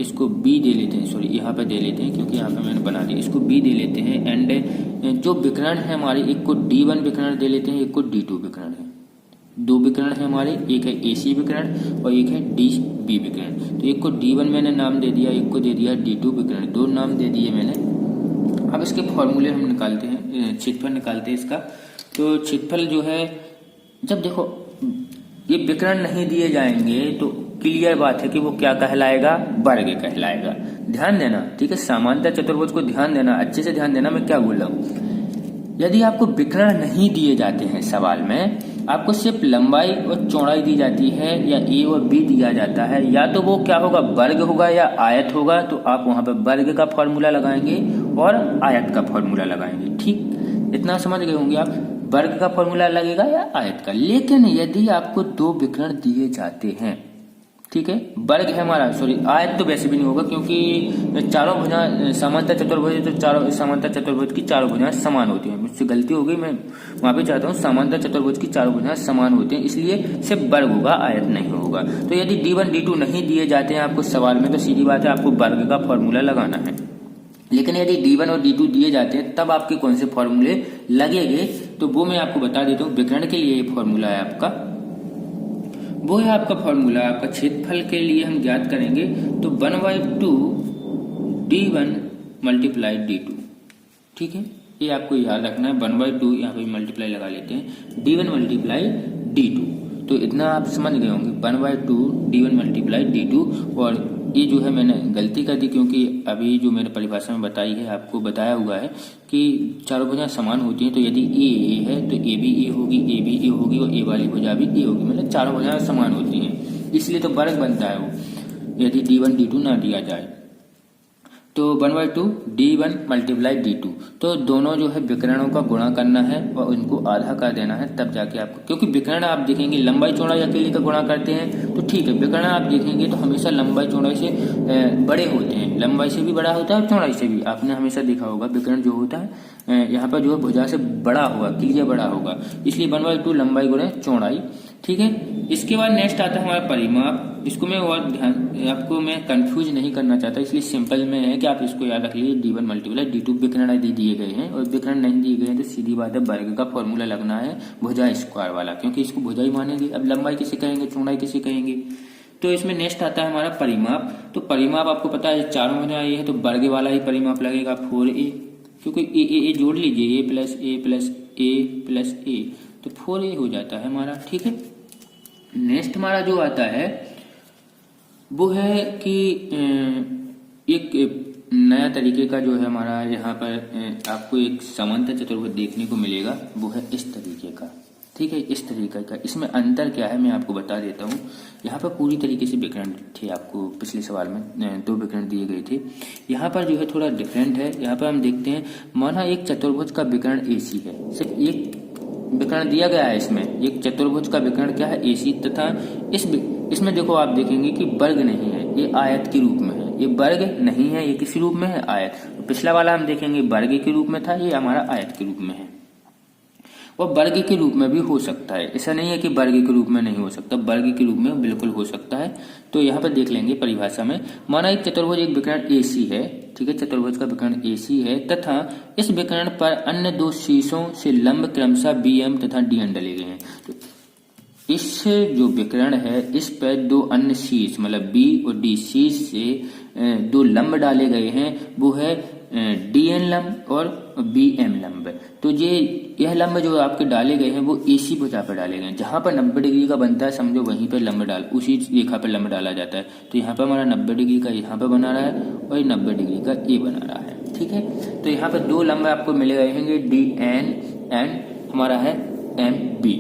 इसको बी दे लेते हैं, सॉरी यहाँ पे दे लेते हैं क्योंकि यहाँ पे मैंने बना दिया, इसको बी दे लेते हैं। एंड जो विकर्ण है हमारे, एक को D1 विकर्ण दे लेते हैं, एक को D2 विकर्ण है। 2 विकर्ण है हमारे, एक है AC विकर्ण और एक है DB विकर्ण। तो एक को D1 मैंने नाम दे दिया, एक को दे दिया D2 विकर्ण, 2 नाम दे दिए मैंने। अब इसके फॉर्मूले हम निकालते हैं, क्षेत्रफल निकालते हैं इसका। तो क्षेत्रफल जो है, जब देखो ये विकर्ण नहीं दिए जाएंगे तो क्लियर बात है कि वो क्या कहलाएगा, वर्ग कहलाएगा। ध्यान देना, ठीक है। समांतर चतुर्भुज को ध्यान देना, अच्छे से ध्यान देना मैं क्या बोल रहा हूँ। यदि आपको विकर्ण नहीं दिए जाते हैं सवाल में, आपको सिर्फ लंबाई और चौड़ाई दी जाती है या ए और बी दिया जाता है, या तो वो क्या होगा, वर्ग होगा या आयत होगा, तो आप वहां पर वर्ग का फॉर्मूला लगाएंगे और आयत का फॉर्मूला लगाएंगे, ठीक। इतना समझ गए होंगे आप, वर्ग का फॉर्मूला लगेगा या आयत का। लेकिन यदि आपको 2 विकर्ण दिए जाते हैं, ठीक है, वर्ग है हमारा, सॉरी आयत तो वैसे भी नहीं होगा क्योंकि चारों भुजाएं समांतर चतुर्भुज, तो चारों समांतर चतुर्भुज की चारों भुजाएं समान होती हैं। मुझसे गलती हो गई, मैं माफी चाहता हूँ। समांतर चतुर्भुज की चारों भुजाएं समान होती हैं, इसलिए सिर्फ वर्ग होगा, आयत नहीं होगा। तो यदि D1 D2 नहीं दिए जाते हैं आपको सवाल में, तो सीधी बात है आपको वर्ग का फॉर्मूला लगाना है। लेकिन यदि D1 और D2 दिए जाते हैं तब आपके कौन से फॉर्मूले लगेंगे, तो वो मैं आपको बता देता हूँ। विकर्ण के लिए ये फॉर्मूला है आपका, वो है आपका फॉर्मूला। आपका क्षेत्रफल के लिए हम ज्ञात करेंगे तो 1/2 D1 मल्टीप्लाई D2, ठीक है। ये आपको याद रखना है, 1/2 यहाँ पे मल्टीप्लाई लगा लेते हैं, D1 मल्टीप्लाई D2। तो इतना आप समझ गए होंगे, 1/2 D1 मल्टीप्लाई D2। और ये जो है मैंने गलती कर दी क्योंकि अभी जो मैंने परिभाषा में बताई है, आपको बताया हुआ है कि चारों भुजाएं समान होती हैं। तो यदि ए है तो ए भी ए होगी, ए भी ए होगी और ए वाली भुजा भी ए होगी, मतलब चारों भुजाएं समान होती हैं, इसलिए तो वर्ग बनता है वो, यदि D1 D2 ना दिया जाए। तो 1/2 D1 मल्टीप्लाई D2, तो दोनों जो है विकर्णों का गुणा करना है और उनको आधा कर देना है, तब जाके आपको, क्योंकि विकर्ण आप देखेंगे लंबाई चौड़ाई अकेले का गुणा करते हैं तो ठीक है, विकर्ण आप देखेंगे तो हमेशा लंबाई चौड़ाई से बड़े होते हैं, लंबाई से भी बड़ा होता है और चौड़ाई से भी, आपने हमेशा देखा होगा विकर्ण जो होता है यहाँ पर जो है भुजा से बड़ा होगा, क्लियर बड़ा होगा, इसलिए 1/2 लंबाई गुणे चौड़ाई। ठीक है, इसके बाद नेक्स्ट आता है हमारा परिमाप। इसको मैं और ध्यान आपको मैं कंफ्यूज नहीं करना चाहता, इसलिए सिंपल में है कि आप इसको याद रख लीजिए D1 मल्टीप्लाई D2 विकर्ण यदि दिए गए हैं और विकर्ण नहीं दिए गए हैं तो सीधी बात है वर्ग का फॉर्मूला लगना है भुजा स्क्वायर वाला, क्योंकि इसको भुजा ही मानेंगे। अब लंबाई किसे कहेंगे, चौड़ाई किसे कहेंगे। तो इसमें नेक्स्ट आता है हमारा परिमाप। तो परिमाप आपको पता है चारों भुजा ये है तो वर्ग वाला ही परिमाप लगेगा 4a, क्योंकि ए जोड़ लीजिए, a प्लस a तो 4a हो जाता है हमारा। ठीक है, नेक्स्ट हमारा जो आता है वो है कि एक नया तरीके का जो है हमारा यहाँ पर आपको एक समांतर चतुर्भुज देखने को मिलेगा, वो है इस तरीके का। ठीक है, इस तरीके का। इसमें अंतर क्या है मैं आपको बता देता हूँ। यहाँ पर पूरी तरीके से विकर्ण थे, आपको पिछले सवाल में 2 विकर्ण दिए गए थे, यहाँ पर जो है थोड़ा डिफरेंट है। यहाँ पर हम देखते हैं, माना एक चतुर्भुज का विकर्ण AC है, सिर्फ एक विकर्ण दिया गया है, इसमें एक चतुर्भुज का विकर्ण क्या है AC, तथा इसमें देखो आप देखेंगे कि वर्ग नहीं है, ये आयत के रूप में है, ये वर्ग नहीं है, ये किस रूप में है, आयत। तो पिछला वाला हम देखेंगे वर्ग के रूप में था, ये हमारा आयत के रूप में है। और वर्ग के रूप में भी हो सकता है, ऐसा नहीं है कि वर्ग के रूप में नहीं हो सकता, वर्ग के रूप में बिल्कुल हो सकता है। तो यहाँ पर देख लेंगे परिभाषा में, माना एक चतुर्भुज एक विकर्ण AC है, ठीक है, चतुर्भुज का विकर्ण AC है तथा इस विकर्ण पर अन्य 2 शीर्षों से लंब क्रमशः BM तथा DN डले गए हैं। तो इस जो विकर्ण है इस पर 2 अन्य शीर्ष मतलब B और D शीर्ष से 2 लंब डाले गए हैं, वो है DN लंब और BM लंब। तो यह लंब जो आपके डाले गए हैं वो AC भुजा पर डाले गए हैं, जहां पर 90 डिग्री का बनता है समझो वहीं पर लंब उसी रेखा पर लंब डाला जाता है। तो यहाँ पर हमारा 90 डिग्री का यहाँ पर बना रहा है और 90 डिग्री का A बना रहा है। ठीक है, तो यहाँ पर 2 लंब आपको मिले गए होंगे DN एंड हमारा है MB।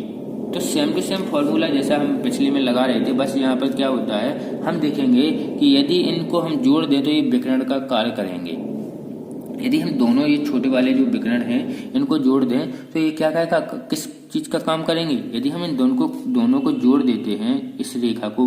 तो सेम टू सेम फॉर्मूला जैसा हम पिछले में लगा रहे थे, बस यहाँ पर क्या होता है हम देखेंगे कि यदि इनको हम जोड़ दें तो ये विकर्ण का कार्य करेंगे। यदि हम दोनों ये छोटे वाले जो विकर्ण हैं इनको जोड़ दें तो ये क्या करेगा, किस चीज का काम करेंगे। यदि हम इन दोनों को जोड़ देते हैं, इस रेखा को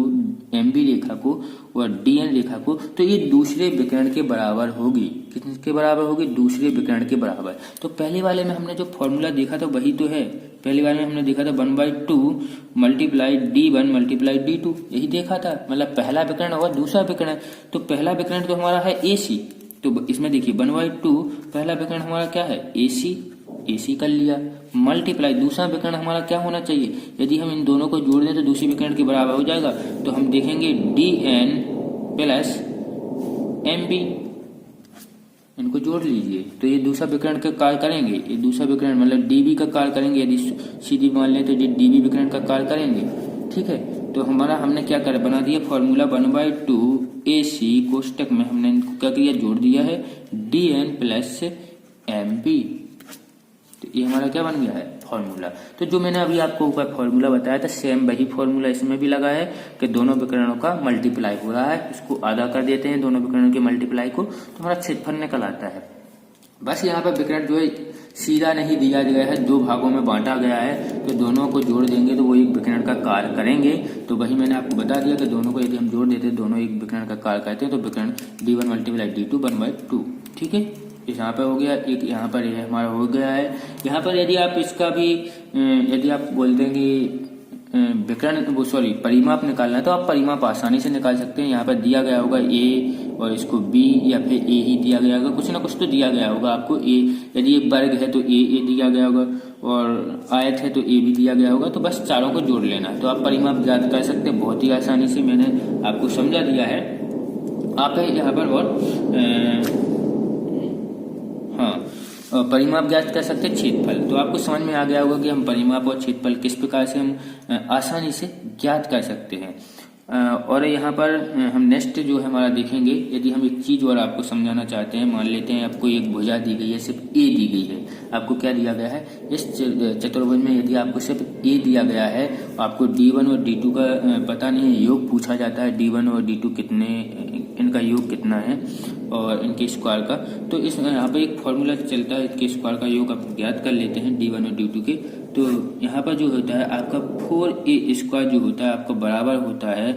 MB रेखा को और DN रेखा को, तो ये दूसरे विकर्ण के बराबर होगी। किसके बराबर होगी, दूसरे विकर्ण के बराबर। तो पहले वाले में हमने जो फॉर्मूला देखा था वही तो है, पहले वाले में हमने देखा था 1/2 मल्टीप्लाई D1 मल्टीप्लाई D2, यही देखा था, मतलब पहला विकर्ण और दूसरा विकर्ण। तो पहला विकर्ण तो हमारा है AC, तो इसमें देखिए 1/2 पहला विकर्ण हमारा क्या है AC कर लिया, मल्टीप्लाई दूसरा विकर्ण हमारा क्या होना चाहिए, यदि हम इन दोनों को जोड़ दें तो दूसरे विकर्ण के बराबर हो जाएगा। तो हम देखेंगे DN प्लस MB, इनको जोड़ लीजिए तो ये दूसरा विकर्ण का कार्य करेंगे, ये दूसरा विकर्ण मतलब DB का कार्य करेंगे। यदि सीधी मान लें तो ये DB विकर्ण का कार्य करेंगे। ठीक है, तो हमारा हमने क्या कर बना दिया फॉर्मूला 1/2 AC कोष्टक में हमने इनको क्या किया, जोड़ दिया है DN प्लस MB। तो ये हमारा क्या बन गया है फॉर्मूला। तो जो मैंने अभी आपको ऊपर फॉर्मूला बताया था सेम वही फॉर्मूला इसमें भी लगा है कि दोनों विकर्णों का मल्टीप्लाई हो रहा है, इसको आधा कर देते हैं दोनों विकर्णों के मल्टीप्लाई को, तो हमारा क्षेत्रफल निकल आता है। बस यहाँ पर विकर्ण जो है सीधा नहीं दिया गया है, 2 भागों में बांटा गया है, तो दोनों को जोड़ देंगे तो वो एक विकर्ण का कार्य करेंगे। तो वही मैंने आपको बता दिया कि दोनों को यदि हम जोड़ देते हैं दोनों एक विकर्ण का कार्य करते हैं, तो विकर्ण D1 मल्टीप्लाई D2 1/2। ठीक है, यहाँ पर हो गया, एक यहाँ पर ये हमारा हो गया है। यहाँ पर यदि आप इसका भी यदि आप बोलते हैं कि परिमाप निकालना है तो आप परिमाप आसानी से निकाल सकते हैं। यहाँ पर दिया गया होगा A और इसको B या फिर A ही दिया गया होगा, कुछ ना कुछ तो दिया गया होगा आपको। A यदि एक वर्ग है तो A दिया गया होगा और आयत है तो A भी दिया गया होगा, तो बस चारों को जोड़ लेना है तो आप परिमाप ज्ञात कर सकते हैं बहुत ही आसानी से। मैंने आपको समझा दिया है। आप यहाँ पर और परिमाप ज्ञात कर सकते हैं क्षेत्रफल। तो आपको समझ में आ गया होगा कि हम परिमाप और क्षेत्रफल किस प्रकार से हम आसानी से ज्ञात कर सकते हैं। और यहाँ पर हम नेक्स्ट जो है हमारा देखेंगे, यदि हम एक चीज और आपको समझाना चाहते हैं, मान लेते हैं आपको एक भुजा दी गई है, सिर्फ A दी गई है। आपको क्या दिया गया है इस चतुर्भुज में, यदि आपको सिर्फ A दिया गया है, आपको D1 और D2 का पता नहीं है, योग पूछा जाता है D1 और D2 कितने इनका योग कितना है और इनके स्क्वायर का। तो इस यहाँ पे एक फॉर्मूला चलता है, इसके स्क्वायर का योग आप ज्ञात कर लेते हैं D1 और D2 के। तो यहाँ पर जो होता है आपका 4A स्क्वायर जो होता है आपका बराबर होता है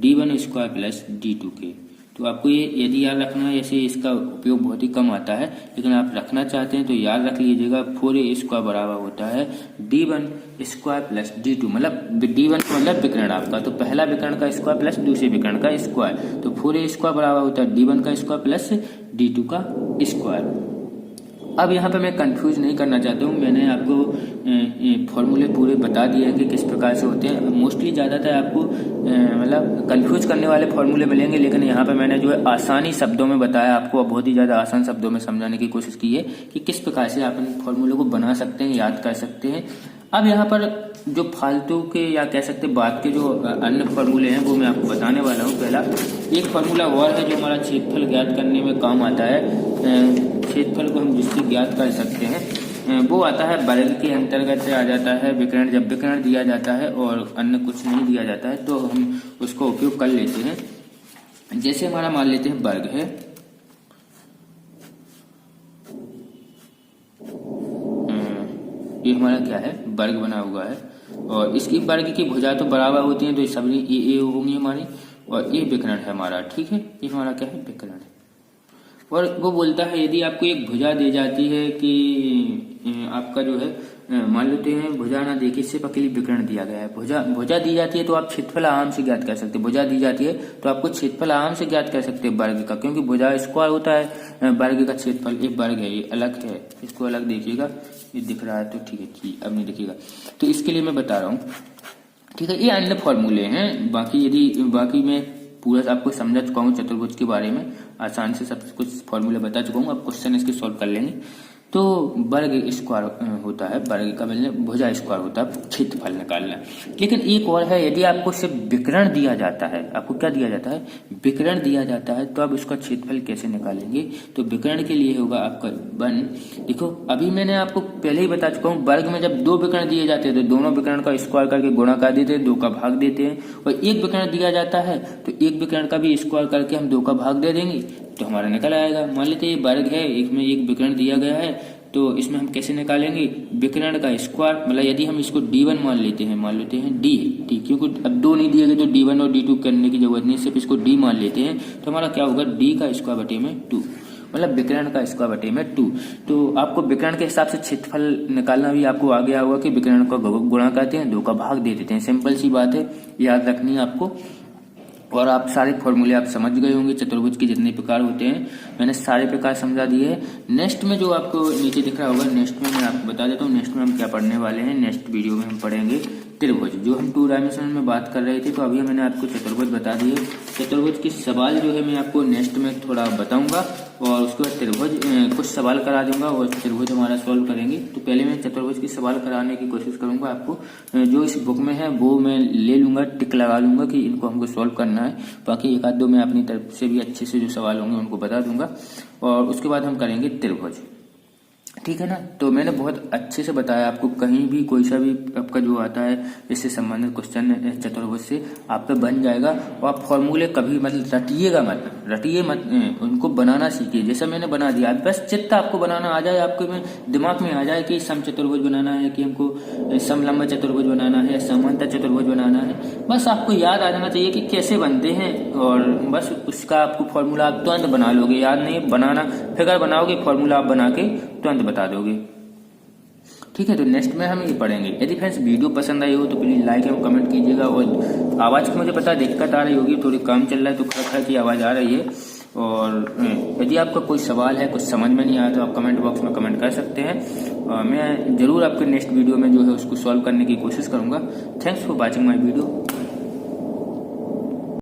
D1 स्क्वायर प्लस D2 के। तो आपको ये यदि याद रखना है, ऐसे इसका उपयोग बहुत ही कम आता है, लेकिन आप रखना चाहते हैं तो याद रख लीजिएगा 4A स्क्वायर बराबर होता है D1 स्क्वायर प्लस D2, मतलब D1 का मतलब विकर्ण आपका, तो पहला विकर्ण का स्क्वायर प्लस दूसरे विकर्ण का स्क्वायर। तो 4A स्क्वायर बराबर होता है D1 का स्क्वायर प्लस D2 का स्क्वायर। अब यहाँ पे मैं कंफ्यूज नहीं करना चाहता हूँ, मैंने आपको फॉर्मूले पूरे बता दिए हैं कि किस प्रकार से होते हैं। मोस्टली ज़्यादातर आपको मतलब कंफ्यूज करने वाले फॉर्मूले मिलेंगे, लेकिन यहाँ पे मैंने जो है आसानी शब्दों में बताया आपको, बहुत ही ज़्यादा आसान शब्दों में समझाने की कोशिश की है कि किस प्रकार से आप इन फॉर्मूले को बना सकते हैं, याद कर सकते हैं। अब यहाँ पर जो फालतू के या कह सकते बात के जो अन्य फॉर्मूले हैं वो मैं आपको बताने वाला हूँ। पहला एक फॉर्मूला और है जो हमारा क्षेत्रफल ज्ञात करने में काम आता है। क्षेत्रफल को हम जिससे ज्ञात कर सकते हैं वो आता है वर्ग के अंतर्गत से आ जाता है विकर्ण। जब विकर्ण दिया जाता है और अन्य कुछ नहीं दिया जाता है तो हम उसका उपयोग कर लेते हैं। जैसे हमारा मान लेते हैं वर्ग है, ये हमारा क्या है वर्ग बना हुआ है और इसकी वर्ग की भुजा तो बराबर होती है, तो सभी ये होंगी हमारी, और ये विकर्ण है हमारा। ठीक है, ये हमारा क्या है विकर्ण है। और वो बोलता है यदि आपको एक भुजा दी जाती है कि आपका जो है मान लेते हैं भुजा ना देखिए सिर्फ अकेली विकर्ण दिया गया है, भुजा दी जाती है तो आप क्षेत्रफल आराम से ज्ञात कर सकते हैं। भुजा दी जाती है तो आपको क्षेत्रफल आराम से ज्ञात कर सकते हैं वर्ग का, क्योंकि भुजा स्क्वायर होता है, वर्ग का क्षेत्रफल एक वर्ग है, ये अलग है, इसको अलग देखिएगा, ये दिख रहा है तो ठीक है, ठीक अब नहीं दिखेगा, तो इसके लिए मैं बता रहा हूँ। ठीक है, ये अन्य फॉर्मूले हैं, बाकी मैं पूरा आपको समझा चुका हूँ चतुर्भुज के बारे में, आसान से सब कुछ फॉर्मूला बता चुका हूँ। अब क्वेश्चन इसके सॉल्व कर लेंगे। तो वर्ग स्क्वायर होता है, वर्ग का मतलब भुजा स्क्वायर होता है क्षेत्रफल निकालना। लेकिन एक और है, यदि आपको सिर्फ विकर्ण दिया जाता है, आपको क्या दिया जाता है विकर्ण दिया जाता है, तो आप उसका क्षेत्रफल कैसे निकालेंगे। तो विकर्ण के लिए होगा आपका 1। देखो अभी मैंने आपको पहले ही बता चुका हूँ, वर्ग में जब दो विकर्ण दिए जाते हैं तो दोनों विकर्ण का स्क्वायर करके गुणा कर देते हैं, 2 का भाग देते हैं। और एक विकर्ण दिया जाता है तो एक विकर्ण का भी स्क्वायर करके हम 2 का भाग दे देंगे तो हमारा निकल आएगा। मान लेते हैं ये वर्ग है, एक में एक विकर्ण दिया गया है, तो इसमें हम कैसे निकालेंगे विकर्ण का स्क्वायर। मतलब यदि हम इसको D1 मान लेते हैं D, क्योंकि अब 2 नहीं दिए गए तो D1 और D2 करने की जरूरत नहीं, सिर्फ इसको D मान लेते हैं, तो हमारा क्या होगा D का स्क्वायर बटे में 2, मतलब विकर्ण का स्क्वायर बटे में 2। तो आपको विकर्ण के हिसाब से क्षेत्रफल निकालना भी आपको आ गया होगा कि विकर्ण का गुणा करते हैं, 2 का भाग दे देते हैं। सिंपल सी बात है, याद रखनी है आपको। और आप सारे फॉर्मूले आप समझ गए होंगे, चतुर्भुज के जितने प्रकार होते हैं मैंने सारे प्रकार समझा दिए हैं। नेक्स्ट में जो आपको नीचे दिख रहा होगा, नेक्स्ट में मैं आपको बता देता हूँ नेक्स्ट में हम क्या पढ़ने वाले हैं। नेक्स्ट वीडियो में हम पढ़ेंगे त्रिभुज, जो हम 2 डायमेंशन में बात कर रहे थे, तो अभी मैंने आपको चतुर्भुज बता दिए। चतुर्भुज के सवाल जो है मैं आपको नेक्स्ट में थोड़ा बताऊंगा और उसके बाद त्रिभुज कुछ सवाल करा दूंगा और त्रिभुज हमारा सॉल्व करेंगे। तो पहले मैं चतुर्भुज के सवाल कराने की कोशिश करूंगा आपको, जो इस बुक में है वो मैं ले लूंगा, टिक लगा लूंगा कि इनको हमको सॉल्व करना है। बाकी 1-2 मैं अपनी तरफ से भी अच्छे से जो सवाल होंगे उनको बता दूंगा और उसके बाद हम करेंगे त्रिभुज। ठीक है ना। तो मैंने बहुत अच्छे से बताया आपको, कहीं भी कोई सा भी आपका जो आता है इससे संबंधित क्वेश्चन चतुर्भुज से आप पे बन जाएगा। और आप फॉर्मूले कभी मतलब रटिए मत, उनको बनाना सीखिए। जैसा मैंने बना दिया, बस चित्त आपको बनाना आ जाए, आपके में दिमाग में आ जाए कि सम चतुर्भुज बनाना है, कि हमको समलंब चतुर्भुज बनाना है, समांतर चतुर्भुज बनाना है। बस आपको याद आ जाना चाहिए कि कैसे बनते हैं और बस उसका आपको फॉर्मूला आप तुरंत बना लोगे। याद नहीं बनाना, फिगर बनाओगे, फॉर्मूला आप बना के तुरंत बता दोगे। ठीक है, तो नेक्स्ट में हम ये पढ़ेंगे। यदि फ्रेंड्स वीडियो पसंद आई हो तो प्लीज लाइक एवं कमेंट कीजिएगा। और आवाज की मुझे पता दिक्कत आ रही होगी, थोड़ी काम चल रहा है तो खड़ की आवाज आ रही है। और यदि आपका कोई सवाल है, कुछ समझ में नहीं आया तो आप कमेंट बॉक्स में कमेंट कर सकते हैं और मैं जरूर आपके नेक्स्ट वीडियो में जो है उसको सॉल्व करने की कोशिश करूंगा। Thanks for watching my video.